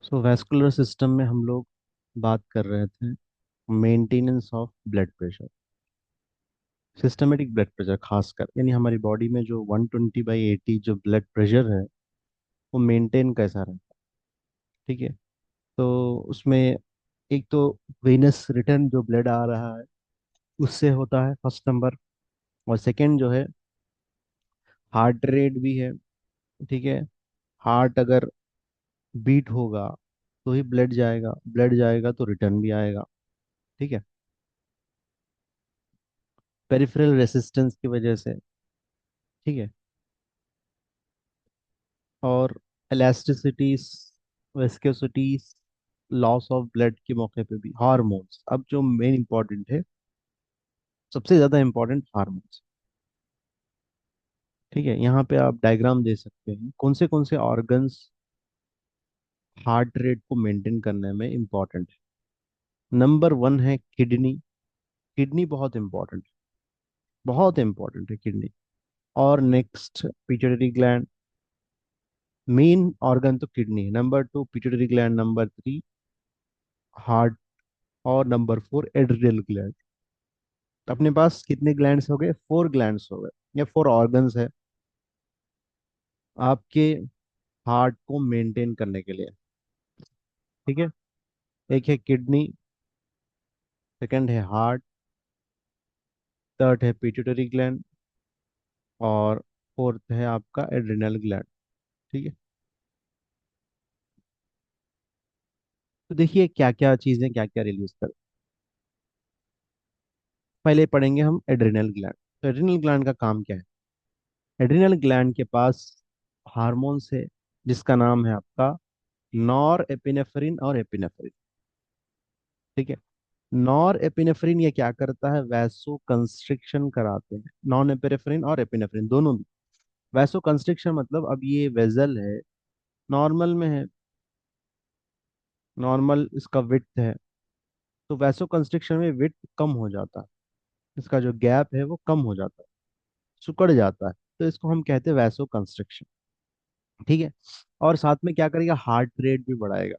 सो vascular system में हम लोग बात कर रहे थे maintenance of blood pressure. Systematic blood pressure खासकर यानी हमारी बॉडी में जो 120/80 जो ब्लड प्रेशर है वो मेंटेन कैसा रहता है। ठीक है। तो उसमें एक तो वेनस रिटर्न जो ब्लड आ रहा है उससे होता है फर्स्ट नंबर। और सेकंड जो है हार्ट रेट भी है। ठीक है। हार्ट अगर बीट होगा तो ही ब्लड जाएगा तो रिटर्न भी आएगा। ठीक है। पेरिफेरल रेसिस्टेंस की वजह से। ठीक है। और इलास्टिसिटीज, विस्कोसिटीज, लॉस ऑफ ब्लड के मौके पे भी हार्मोन्स। अब जो मेन इंपॉर्टेंट है, सबसे ज्यादा इंपॉर्टेंट हार्मोन्स। ठीक है। यहाँ पे आप डायग्राम दे सकते हैं कौन से ऑर्गन्स हार्ट रेट को मेंटेन करने में इंपॉर्टेंट है। नंबर वन है किडनी। किडनी बहुत इंपॉर्टेंट है किडनी। और next pituitary gland. Main organ तो किडनी है। Number two pituitary gland, number three heart, और नंबर फोर एड्रिनल ग्लैंड। अपने पास कितने ग्लैंड्स हो गए? फोर ग्लैंड्स हो गए या फोर ऑर्गन्स है आपके हार्ट को मेंटेन करने के लिए। ठीक है। एक है किडनी, सेकंड है हार्ट, थर्ड है पिट्यूटरी ग्लैंड, और फोर्थ है आपका एड्रिनल ग्लैंड। ठीक है। तो देखिए क्या क्या चीजें क्या क्या रिलीज कर। पहले पढ़ेंगे हम एड्रिनल ग्लैंड। तो एड्रिनल ग्लैंड का काम क्या है? एड्रिनल ग्लैंड के पास हार्मोन्स है जिसका नाम है आपका नॉर एपिनेफ्रिन और एपिनेफ्रिन। ठीक है। नॉर एपिनेफ्रिन ये क्या करता है? वैसो कंस्ट्रिक्शन कराते हैं। नॉन एपिनेफ्रिन और एपिनेफ्रिन दोनों भी। वैसो कंस्ट्रिक्शन मतलब अब ये वेजल है, नॉर्मल में है, नॉर्मल इसका विड्थ है। तो वैसो कंस्ट्रिक्शन में विड्थ कम हो जाता है, इसका जो गैप है वो कम हो जाता है, सिकुड़ जाता है। तो इसको हम कहते हैं वैसो कंस्ट्रिक्शन। ठीक है। और साथ में क्या करेगा? हार्ट रेट भी बढ़ाएगा।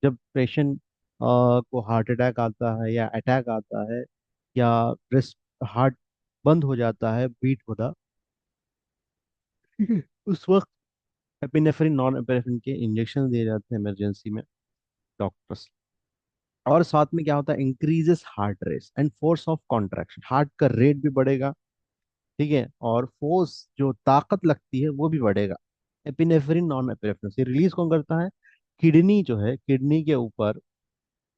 जब पेशेंट को हार्ट अटैक आता है या अटैक आता है या ब्रेस्ट हार्ट बंद हो जाता है बीट होना, उस वक्त एपिनेफ्रिन नॉन एपिनेफ्रिन के इंजेक्शन दिए जाते हैं इमरजेंसी में डॉक्टर्स। और साथ में क्या होता है? Increases heart rate and force of contraction. Heart का रेट भी बढ़ेगा। ठीक है। और फोर्स जो ताकत लगती है वो भी बढ़ेगा। एपिनेफ्रिन नॉन एपिनेफ्रिन से रिलीज कौन करता है? किडनी जो है, किडनी के ऊपर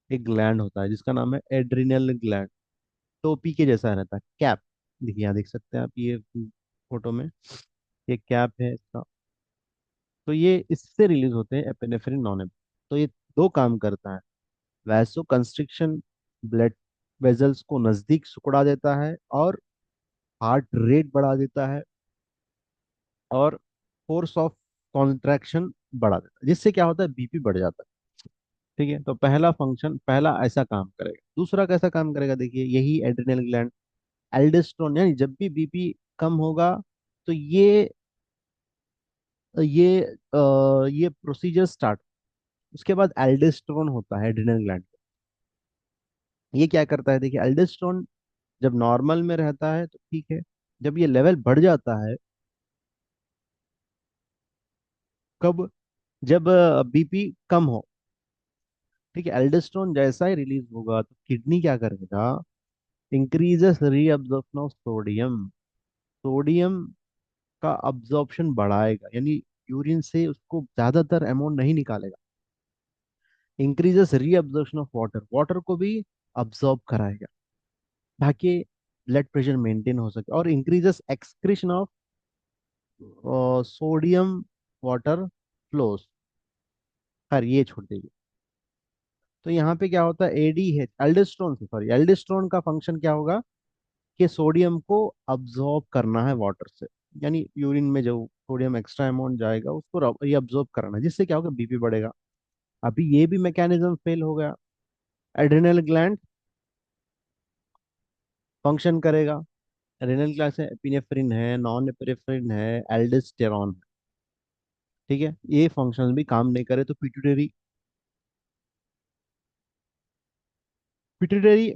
एक ग्लैंड होता है जिसका नाम है एड्रिनल ग्लैंड। टोपी के जैसा रहता है, कैप। देखिए यहाँ देख सकते हैं आप ये फोटो में, ये कैप है इसका। तो ये इससे रिलीज होते हैं एपिनेफ्रिन नॉन एपिनेफ्रिन। तो ये दो काम करता है। वैसो कंस्ट्रिक्शन, ब्लड वेजल्स को नजदीक सिकुड़ा देता है, और हार्ट रेट बढ़ा देता है, और फोर्स ऑफ कॉन्ट्रैक्शन बढ़ा देता है, जिससे क्या होता है? बीपी बढ़ जाता है। ठीक है। तो पहला फंक्शन, पहला ऐसा काम करेगा। दूसरा कैसा काम करेगा? देखिए यही एड्रिनल ग्लैंड एल्डोस्टेरोन, यानी जब भी बीपी कम होगा तो ये प्रोसीजर स्टार्ट। उसके बाद एल्डोस्टेरोन होता है एड्रिनल ग्लैंड। ये क्या करता है? देखिए एल्डोस्टेरोन जब नॉर्मल में रहता है तो ठीक है, जब ये लेवल बढ़ जाता है, कब? जब बीपी कम हो। ठीक है। एल्डोस्टेरोन जैसा ही रिलीज होगा तो किडनी क्या करेगा? Increases reabsorption of sodium. Sodium का अब्जॉर्प्शन बढ़ाएगा, यानी यूरिन से उसको ज्यादातर अमाउंट नहीं निकालेगा। Increases reabsorption of water, water को भी अब्जॉर्ब कराएगा ताकि ब्लड प्रेशर मेंटेन हो सके। और increases excretion of sodium water flows. खैर ये छोड़ दीजिए। तो यहाँ पे क्या होता है? एडी है एल्डोस्टेरोन से, सॉरी, एल्डोस्टेरोन का फंक्शन क्या होगा? कि सोडियम को अब्जॉर्ब करना है वाटर से, यानी यूरिन में जो सोडियम एक्स्ट्रा अमाउंट जाएगा उसको रीअब्जॉर्ब करना है, जिससे क्या होगा? बीपी बढ़ेगा। अभी ये भी मैकेनिज्म फेल हो गया। एड्रिनल ग्लैंड फंक्शन करेगा। एड्रिनल ग्लैंड से एपिनेफ्रिन है, नॉन एपिनेफ्रिन है, एल्डोस्टेरॉन। ठीक है। ये फंक्शन भी काम नहीं करे तो pituitary pituitary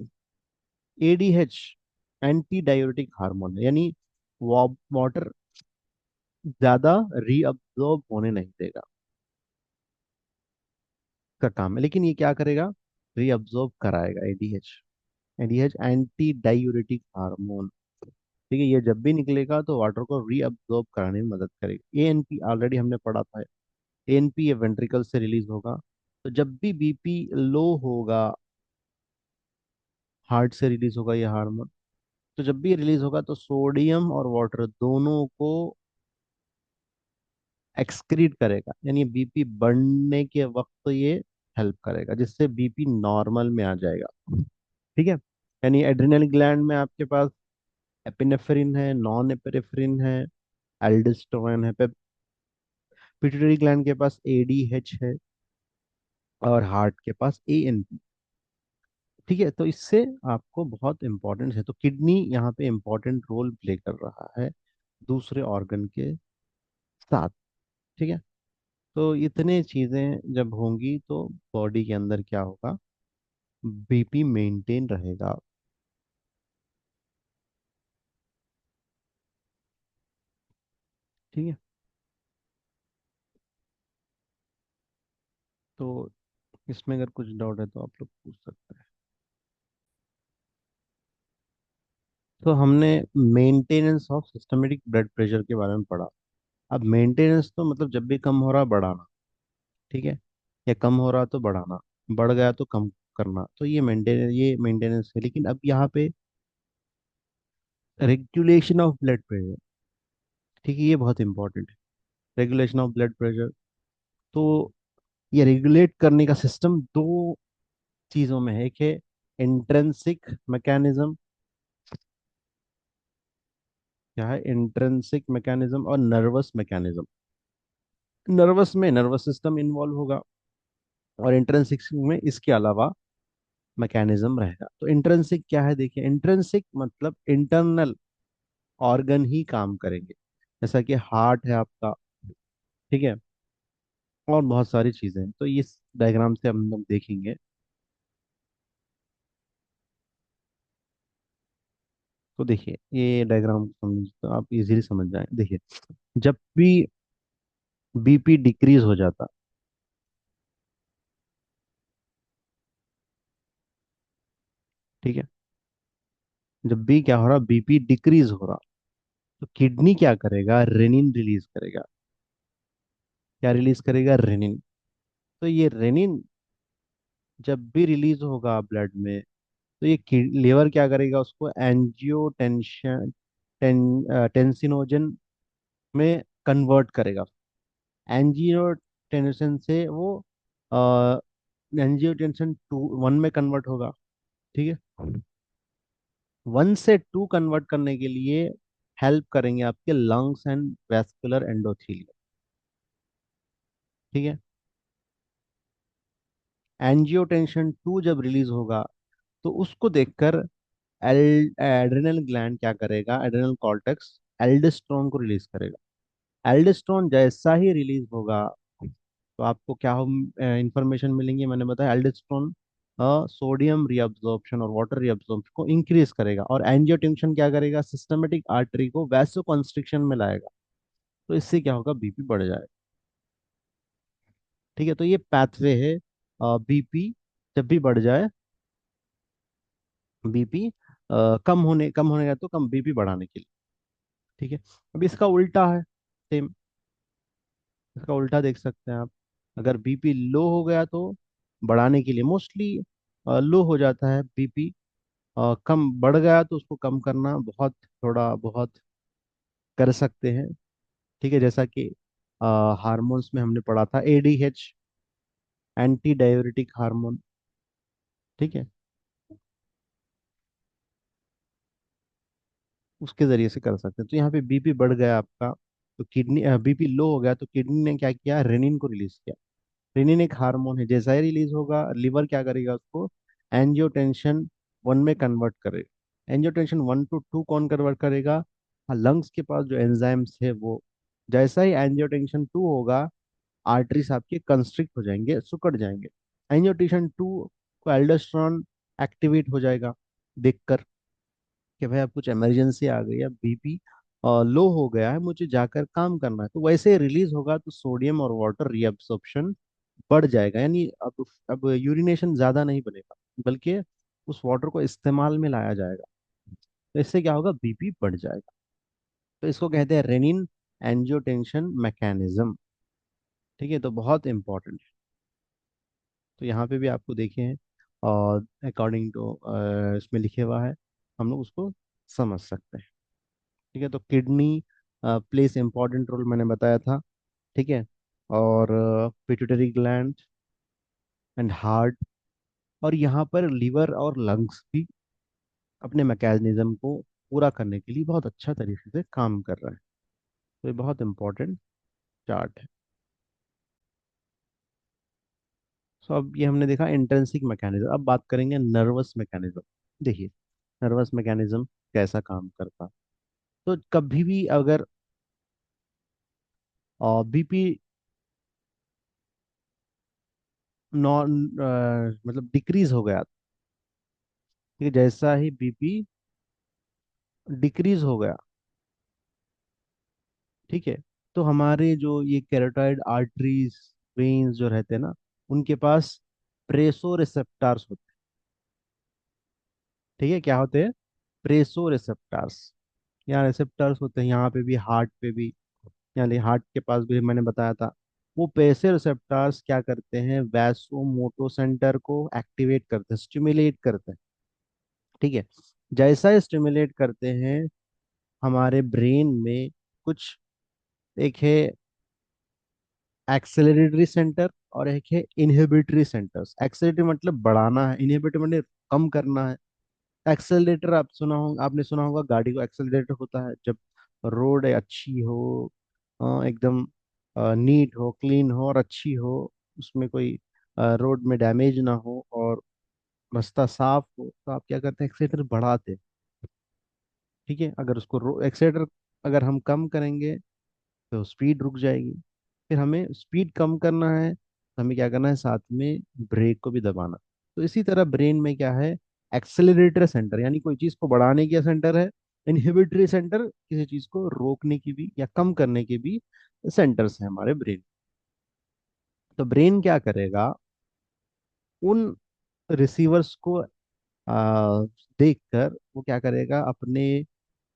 ADH anti diuretic hormone है, यानी वाटर ज्यादा रीअब्जॉर्ब होने नहीं देगा, का काम है। लेकिन ये क्या करेगा, रीअब्जॉर्ब कराएगा। ADH, ADH anti diuretic hormone, ठीक है। ये जब भी निकलेगा तो वाटर को रीअब्जॉर्ब कराने में मदद करेगा। एएनपी ऑलरेडी हमने पढ़ा था, एएनपी ये वेंट्रिकल से रिलीज होगा। तो जब भी बीपी लो होगा, हार्ट से रिलीज होगा ये हार्मोन। तो जब भी रिलीज होगा तो सोडियम और वाटर दोनों को एक्सक्रीट करेगा, यानी बीपी बढ़ने के वक्त ये हेल्प करेगा, जिससे बीपी नॉर्मल में आ जाएगा, ठीक है। यानी एड्रिनल ग्लैंड में आपके पास एपिनेफ्रिन है, नॉन एपिनेफ्रिन है, एल्डोस्टेरोन है। पिट्यूटरी ग्लैंड के पास एडीएच है, और हार्ट के पास एएनपी, ठीक है। तो इससे आपको बहुत इंपॉर्टेंट है, तो किडनी यहाँ पे इंपॉर्टेंट रोल प्ले कर रहा है दूसरे ऑर्गन के साथ, ठीक है। तो इतने चीजें जब होंगी तो बॉडी के अंदर क्या होगा, बीपी मेंटेन रहेगा, ठीक है। तो इसमें अगर कुछ डाउट है तो आप लोग पूछ सकते हैं। तो हमने maintenance of systematic blood pressure के बारे में पढ़ा। अब मेंटेनेंस तो मतलब जब भी कम हो रहा बढ़ाना, ठीक है, या कम हो रहा तो बढ़ाना, बढ़ गया तो कम करना, तो ये मेंटेनेंस है। लेकिन अब यहाँ पे रेगुलेशन ऑफ ब्लड प्रेशर, ठीक है, ये बहुत इंपॉर्टेंट है। रेगुलेशन ऑफ ब्लड प्रेशर, तो ये रेगुलेट करने का सिस्टम दो चीजों में है। एक है इंट्रिंसिक मैकेनिज्म, क्या है इंट्रिंसिक मैकेनिज्म, और नर्वस मैकेनिज्म। नर्वस में नर्वस सिस्टम इन्वॉल्व होगा, और इंट्रिंसिक में इसके अलावा मैकेनिज्म रहेगा। तो इंट्रिंसिक क्या है, देखिए, इंट्रिंसिक मतलब इंटरनल ऑर्गन ही काम करेंगे, जैसा कि हार्ट है आपका, ठीक है, और बहुत सारी चीजें हैं। तो इस डायग्राम से हम लोग देखेंगे। तो देखिए, ये डायग्राम समझ तो आप इजीली समझ जाए। देखिए, जब भी बीपी डिक्रीज हो जाता, ठीक है, जब भी क्या हो रहा, बीपी डिक्रीज हो रहा, तो किडनी क्या करेगा, रेनिन रिलीज करेगा। क्या रिलीज करेगा, रेनिन। तो ये रेनिन जब भी रिलीज होगा ब्लड में, तो ये लीवर क्या करेगा, उसको एंजियोटेंशन टेंसिनोजन में कन्वर्ट करेगा। एंजियोटेंशन से वो एंजियोटेंशन टू वन में कन्वर्ट होगा, ठीक है। वन से टू कन्वर्ट करने के लिए हेल्प करेंगे आपके लंग्स एंड वेस्कुलर एंडोथेलियम, ठीक है। एंजियोटेंशन टू जब रिलीज होगा, तो उसको देखकर एल एड्रिनल ग्लैंड क्या करेगा, एड्रिनल कॉर्टेक्स एल्डोस्टेरोन को रिलीज करेगा। एल्डोस्टेरोन जैसा ही रिलीज होगा, तो आपको क्या इंफॉर्मेशन मिलेंगी, मैंने बताया एल्डोस्टेरोन सोडियम रीअब्जॉर्प्शन और वाटर रीअब्जॉर्प्शन को इंक्रीज करेगा, और एंजियोटेंशन क्या करेगा, सिस्टमेटिक आर्टरी को वैसोकंस्ट्रिक्शन में लाएगा। तो इससे क्या होगा, बीपी बढ़ जाएगा, ठीक है। तो ये पैथवे है, बीपी जब भी बढ़ जाए, बीपी कम होने का तो कम बीपी बढ़ाने के लिए, ठीक है। अब इसका उल्टा है, सेम, इसका उल्टा देख सकते हैं आप। अगर बीपी लो हो गया तो बढ़ाने के लिए, मोस्टली लो हो जाता है बीपी, कम बढ़ गया तो उसको कम करना बहुत, थोड़ा बहुत कर सकते हैं, ठीक है। जैसा कि हार्मोन्स में हमने पढ़ा था, एडीएच एंटी डाययूरेटिक हार्मोन, ठीक है, उसके जरिए से कर सकते हैं। तो यहाँ पे बीपी बढ़ गया आपका, तो किडनी, बीपी लो हो गया तो किडनी ने क्या किया, रेनिन को रिलीज किया। रेनिन एक हार्मोन है, जैसा ही रिलीज होगा लिवर क्या करेगा, उसको एंजियोटेंशन वन में कन्वर्ट करेगा। एंजियोटेंशन वन टू टू कौन कन्वर्ट करेगा, हाँ, लंग्स के पास जो एंजाइम्स है वो। जैसा ही एंजियोटेंशन टू होगा, आर्टरीज आपके कंस्ट्रिक्ट हो जाएंगे, सिकुड़ जाएंगे। एंजियोटेंशन टू को एल्डोस्टेरोन एक्टिवेट हो जाएगा देखकर कि भाई अब कुछ इमरजेंसी आ गई है, बीपी लो हो गया है, मुझे जाकर काम करना है। तो वैसे रिलीज होगा तो सोडियम और वाटर रीअब्सॉर्प्शन बढ़ जाएगा, यानी अब यूरिनेशन ज्यादा नहीं बनेगा, बल्कि उस वाटर को इस्तेमाल में लाया जाएगा। तो इससे क्या होगा, बीपी बढ़ जाएगा। तो इसको कहते हैं रेनिन एंजियोटेंशन मैकेनिज्म। ठीक है, तो बहुत इंपॉर्टेंट है। तो यहाँ पे भी आपको देखे हैं और अकॉर्डिंग टू इसमें लिखे हुआ है, हम लोग उसको समझ सकते हैं। ठीक है, तो किडनी प्लेस इंपॉर्टेंट रोल, मैंने बताया था। ठीक है, और पिट्यूटरी ग्लैंड एंड हार्ट, और यहाँ पर लीवर और लंग्स भी अपने मैकेनिज्म को पूरा करने के लिए बहुत अच्छा तरीके से काम कर रहा है। तो ये बहुत इंपॉर्टेंट चार्ट है। सो अब ये हमने देखा इंट्रिंसिक मैकेनिज्म, अब बात करेंगे नर्वस मैकेनिज्म। देखिए, नर्वस मैकेनिज्म कैसा काम करता है। तो कभी भी अगर बीपी नॉन मतलब डिक्रीज हो गया, ठीक है, जैसा ही बीपी डिक्रीज हो गया, ठीक है, तो हमारे जो ये कैरोटाइड आर्टरीज, वेन्स जो रहते हैं ना, उनके पास प्रेसो रिसेप्टार्स होते हैं। ठीक है, क्या होते हैं, प्रेसो रिसेप्टार्स। यहाँ रिसेप्टार्स होते हैं, यहाँ पे भी, हार्ट पे भी, यानी हार्ट के पास भी मैंने बताया था। वो पैसे रिसेप्टार्स क्या करते हैं, वैसो मोटो सेंटर को एक्टिवेट करते हैं, स्टिमुलेट करते हैं। ठीक है, जैसा स्टिमुलेट करते हैं, हमारे ब्रेन में कुछ, एक है एक्सेलरेटरी सेंटर और एक है इनहिबिटरी सेंटर्स। एक्सेलरेटरी मतलब बढ़ाना है, इनहिबिटरी मतलब कम करना है। एक्सेलरेटर आप सुना होगा, आपने सुना होगा, गाड़ी को एक्सेलरेटर होता है जब रोड अच्छी हो, एकदम नीट हो, क्लीन हो और अच्छी हो, उसमें कोई रोड में डैमेज ना हो और रास्ता साफ हो, तो आप क्या करते हैं, एक्सेलरेटर बढ़ाते हैं। ठीक है, अगर उसको एक्सेलरेटर अगर हम कम करेंगे तो स्पीड रुक जाएगी। फिर हमें स्पीड कम करना है तो हमें क्या करना है, साथ में ब्रेक को भी दबाना। तो इसी तरह ब्रेन में क्या है, एक्सेलरेटर सेंटर यानी कोई चीज को बढ़ाने की सेंटर है, इनहिबिटरी सेंटर किसी चीज को रोकने की भी या कम करने के भी सेंटर्स हैं हमारे ब्रेन। तो ब्रेन क्या करेगा, उन रिसीवर्स को देखकर वो क्या करेगा, अपने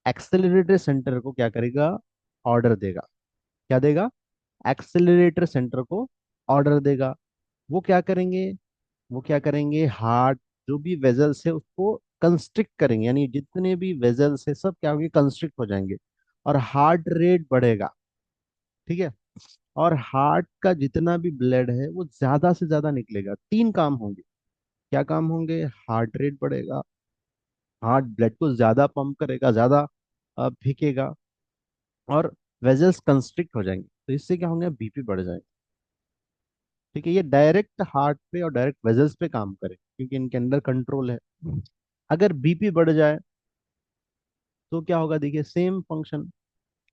एक्सेलरेटर सेंटर को क्या करेगा, ऑर्डर देगा। क्या देगा, एक्सेलरेटर सेंटर को ऑर्डर देगा। वो क्या करेंगे, वो क्या करेंगे, हार्ट जो भी वेजल्स है उसको कंस्ट्रिक्ट करेंगे, यानी जितने भी वेजल्स है सब क्या होंगे, कंस्ट्रिक्ट हो जाएंगे, और हार्ट रेट बढ़ेगा। ठीक है, और हार्ट का जितना भी ब्लड है वो ज्यादा से ज्यादा निकलेगा। तीन काम होंगे। क्या काम होंगे, हार्ट रेट बढ़ेगा, हार्ट ब्लड को ज्यादा पंप करेगा, ज्यादा फेंकेगा, और वेजल्स कंस्ट्रिक्ट हो जाएंगे, तो इससे क्या होंगे, बीपी बढ़ जाएगा। ठीक है, ये डायरेक्ट हार्ट पे और डायरेक्ट वेजल्स पे काम करे क्योंकि इनके अंदर कंट्रोल है। अगर बीपी बढ़ जाए तो क्या होगा, देखिए सेम फंक्शन।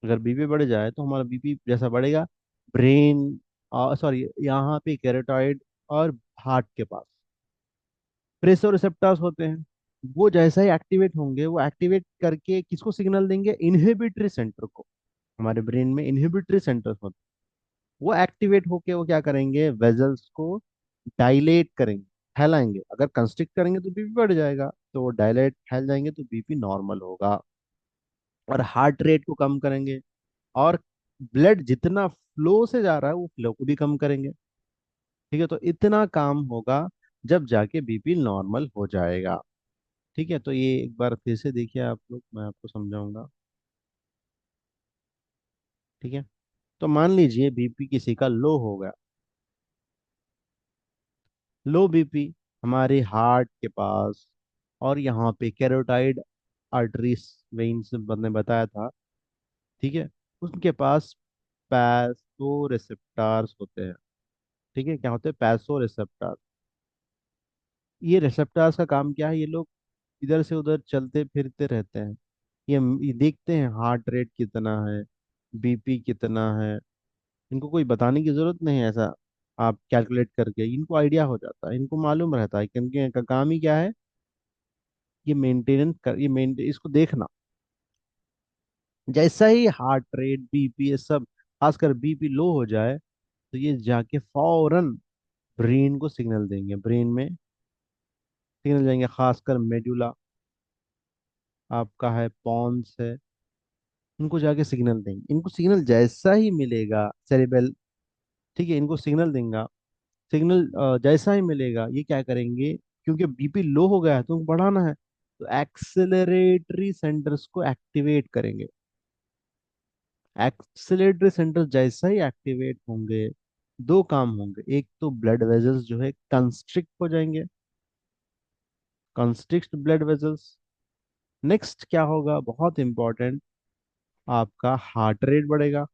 अगर बीपी बढ़ जाए तो हमारा बीपी जैसा बढ़ेगा, ब्रेन, सॉरी यहाँ पे कैरोटाइड और हार्ट के पास प्रेसो रिसेप्टर्स होते हैं, वो जैसा ही एक्टिवेट होंगे, वो एक्टिवेट करके किसको सिग्नल देंगे, इनहिबिटरी सेंटर को। हमारे ब्रेन में इनहिबिटरी सेंटर्स होते हैं, वो एक्टिवेट होके वो क्या करेंगे, वेजल्स को डायलेट करेंगे, फैलाएंगे। अगर कंस्ट्रिक्ट करेंगे तो बीपी बढ़ जाएगा, तो वो डायलेट फैल जाएंगे तो बीपी नॉर्मल होगा। और हार्ट रेट को कम करेंगे, और ब्लड जितना फ्लो से जा रहा है वो फ्लो को भी कम करेंगे। ठीक है, तो इतना काम होगा जब जाके बीपी नॉर्मल हो जाएगा। ठीक है, तो ये एक बार फिर से देखिए आप लोग, मैं आपको समझाऊंगा। ठीक है, तो मान लीजिए बीपी किसी का लो हो गया। लो बीपी हमारे हार्ट के पास और यहाँ पे कैरोटाइड आर्टरीज, वेन्स मैंने बताया था। ठीक है, उनके पास पैसो रिसेप्टार्स होते हैं। ठीक है, क्या होते हैं, पैसो रिसेप्टार। ये रिसेप्टार्स का काम क्या है, ये लोग इधर से उधर चलते फिरते रहते हैं। ये देखते हैं हार्ट रेट कितना है, बीपी कितना है। इनको कोई बताने की जरूरत नहीं है, ऐसा आप कैलकुलेट करके इनको आइडिया हो जाता है, इनको मालूम रहता है, क्योंकि इनका काम ही क्या है, ये मेंटेन इसको देखना। जैसा ही हार्ट रेट, बीपी, ये सब, खासकर बीपी लो हो जाए, तो ये जाके फौरन ब्रेन को सिग्नल देंगे, ब्रेन में सिग्नल जाएंगे, खासकर मेडुला आपका है, पॉन्स है, इनको जाके सिग्नल देंगे। इनको सिग्नल जैसा ही मिलेगा, सेरेबल, ठीक है, इनको सिग्नल देंगे। सिग्नल जैसा ही मिलेगा, ये क्या करेंगे, क्योंकि बीपी लो हो गया है तो बढ़ाना है, तो एक्सेलरेटरी सेंटर्स को एक्टिवेट करेंगे। एक्सेलरेटरी सेंटर जैसा ही एक्टिवेट होंगे, दो काम होंगे। एक तो ब्लड वेजल्स जो है कंस्ट्रिक्ट हो जाएंगे, कंस्ट्रिक्ट ब्लड वेजल्स। नेक्स्ट क्या होगा, बहुत इंपॉर्टेंट, आपका हार्ट रेट बढ़ेगा।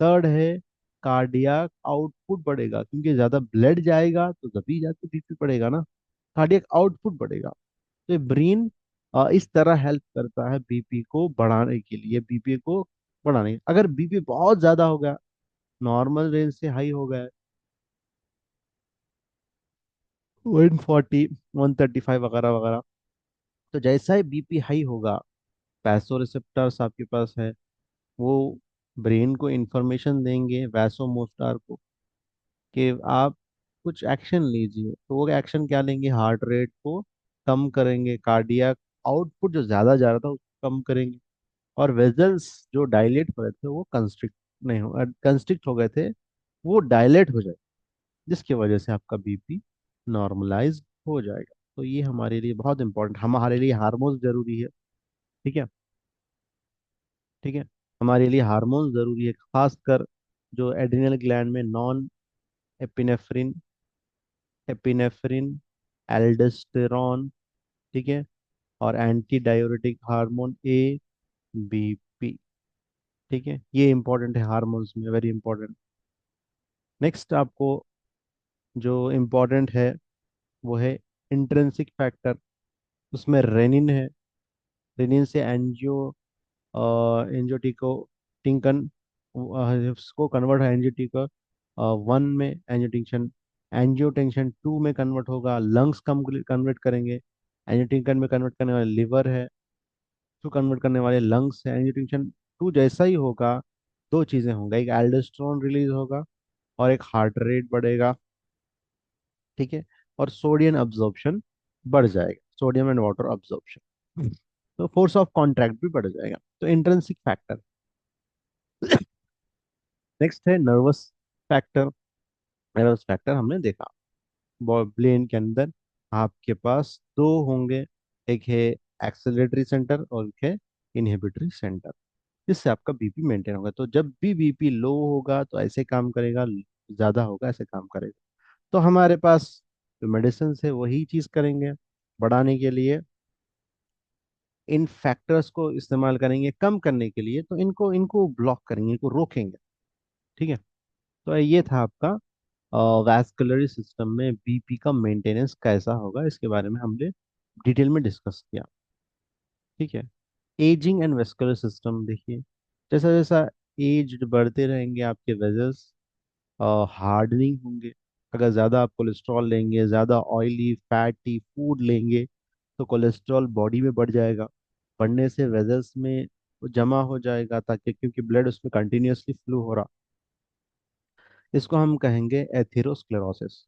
थर्ड है कार्डियक आउटपुट बढ़ेगा, क्योंकि ज्यादा ब्लड जाएगा तो तभी जाके बीपी बढ़ेगा ना, कार्डियक आउटपुट बढ़ेगा। तो ये ब्रेन इस तरह हेल्प करता है बीपी को बढ़ाने के लिए, बीपी को बढ़ाने, अगर बीपी बहुत ज्यादा हो गया, नॉर्मल रेंज से हाई हो गया, 140, 135 वगैरह वगैरह, तो जैसा ही बीपी हाई होगा, पैसो रिसेप्टर्स आपके पास है, वो ब्रेन को इंफॉर्मेशन देंगे वैसोमोस्टार को, कि आप कुछ एक्शन लीजिए। तो वो एक्शन क्या लेंगे, हार्ट रेट को कम करेंगे, कार्डियक आउटपुट जो ज्यादा जा रहा था उसको कम करेंगे, और वेजल्स जो डायलेट हो रहे थे वो कंस्ट्रिक्ट नहीं हो, कंस्ट्रिक्ट हो गए थे, वो डायलेट हो जाए, जिसकी वजह से आपका बीपी नॉर्मलाइज हो जाएगा। तो ये हमारे लिए बहुत इंपॉर्टेंट, हमारे लिए हार्मोन जरूरी है। ठीक है, ठीक है, हमारे लिए हार्मोन जरूरी है, खासकर जो एड्रिनल ग्लैंड में नॉन एपिनेफ्रिन, एपिनेफ्रिन, एल्डोस्टेरॉन, ठीक है, और एंटी डाययूरेटिक हार्मोन ए, बीपी, ठीक है, ये इंपॉर्टेंट है हार्मोन्स में, वेरी इंपॉर्टेंट। नेक्स्ट आपको जो इम्पोर्टेंट है वो है इंट्रिंसिक फैक्टर, उसमें रेनिन है। रेनिन से एंजियोटिको टिंकन, उसको कन्वर्ट है एंजियोटिको वन में, एंजियोटेंशन, एंजियोटेंशन टू में कन्वर्ट होगा, लंग्स कम कन्वर्ट करेंगे, एंजियोटेंशन में कन्वर्ट करने वाले लिवर है, टू कन्वर्ट करने वाले लंग्स है। एंजियोटेंशन टू जैसा ही होगा, दो चीजें होंगी, एक एल्डोस्टेरोन रिलीज होगा और एक हार्ट रेट बढ़ेगा, ठीक है, और सोडियम अब्जॉर्प्शन बढ़ जाएगा, सोडियम एंड वाटर अब्जॉर्प्शन, तो फोर्स ऑफ कॉन्ट्रैक्ट भी बढ़ जाएगा। तो इंट्रिंसिक फैक्टर। नेक्स्ट है नर्वस फैक्टर। नर्वस फैक्टर हमने देखा, ब्रेन के अंदर आपके पास दो होंगे, एक है एक्सेलरेटरी सेंटर और एक है इनहिबिटरी सेंटर, जिससे आपका बीपी मेंटेन होगा। तो जब भी बीपी लो होगा तो ऐसे काम करेगा, ज्यादा होगा ऐसे काम करेगा। तो हमारे पास जो मेडिसिन है वही चीज करेंगे बढ़ाने के लिए, इन फैक्टर्स को इस्तेमाल करेंगे कम करने के लिए, तो इनको इनको ब्लॉक करेंगे, इनको रोकेंगे। ठीक है, तो ये था आपका वैस्कुलरी सिस्टम में बीपी का मेंटेनेंस कैसा होगा, इसके बारे में हमने डिटेल में डिस्कस किया। ठीक है, एजिंग एंड वेस्कुलर सिस्टम देखिए, जैसा जैसा एज बढ़ते रहेंगे आपके वेजल्स हार्डनिंग होंगे। अगर ज़्यादा आप कोलेस्ट्रॉल लेंगे, ज़्यादा ऑयली फैटी फूड लेंगे, तो कोलेस्ट्रॉल बॉडी में बढ़ जाएगा, बढ़ने से वेजल्स में वो जमा हो जाएगा, ताकि क्योंकि ब्लड उसमें कंटिन्यूअसली फ्लो हो रहा, इसको हम कहेंगे एथेरोस्क्लेरोसिस।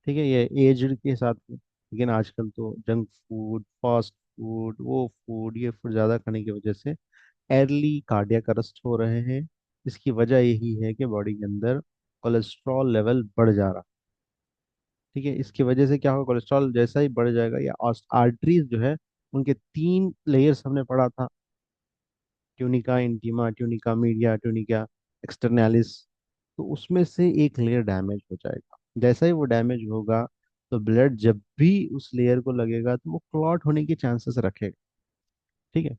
ठीक है, ये एज्ड के साथ में, लेकिन आजकल तो जंक फूड, फास्ट फूड, वो फूड, ये फूड ज़्यादा खाने की वजह से अर्ली कार्डियक अरेस्ट हो रहे हैं। इसकी वजह यही है कि बॉडी के अंदर कोलेस्ट्रॉल लेवल बढ़ जा रहा। ठीक है, इसकी वजह से क्या होगा, कोलेस्ट्रॉल जैसा ही बढ़ जाएगा, या आर्टरीज जो है उनके तीन लेयर्स हमने पढ़ा था, tunica intima, tunica media, tunica externalis, तो उसमें से एक लेयर डैमेज हो जाएगा। जैसा ही वो डैमेज होगा, तो ब्लड जब भी उस लेयर को लगेगा तो वो क्लॉट होने के चांसेस रखेगा। ठीक है,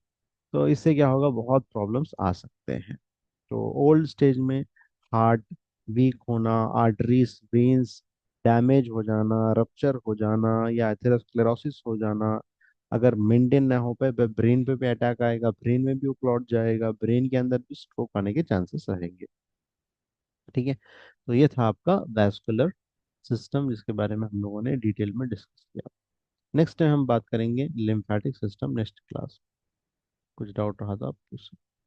तो इससे क्या होगा, बहुत प्रॉब्लम्स आ सकते हैं। तो ओल्ड स्टेज में हार्ट वीक होना, आर्टरीज वेन्स डैमेज हो जाना, रप्चर हो जाना, या एथेरोस्क्लेरोसिस हो जाना, अगर मेंटेन ना हो पाए, ब्रेन पे भी अटैक आएगा, ब्रेन में भी वो क्लॉट जाएगा, ब्रेन के अंदर भी स्ट्रोक आने के चांसेस रहेंगे। ठीक है, तो ये था आपका वैस्कुलर सिस्टम, जिसके बारे में हम लोगों ने डिटेल में डिस्कस किया। नेक्स्ट टाइम हम बात करेंगे लिम्फेटिक सिस्टम, नेक्स्ट क्लास। कुछ डाउट रहा तो आप पूछ सकते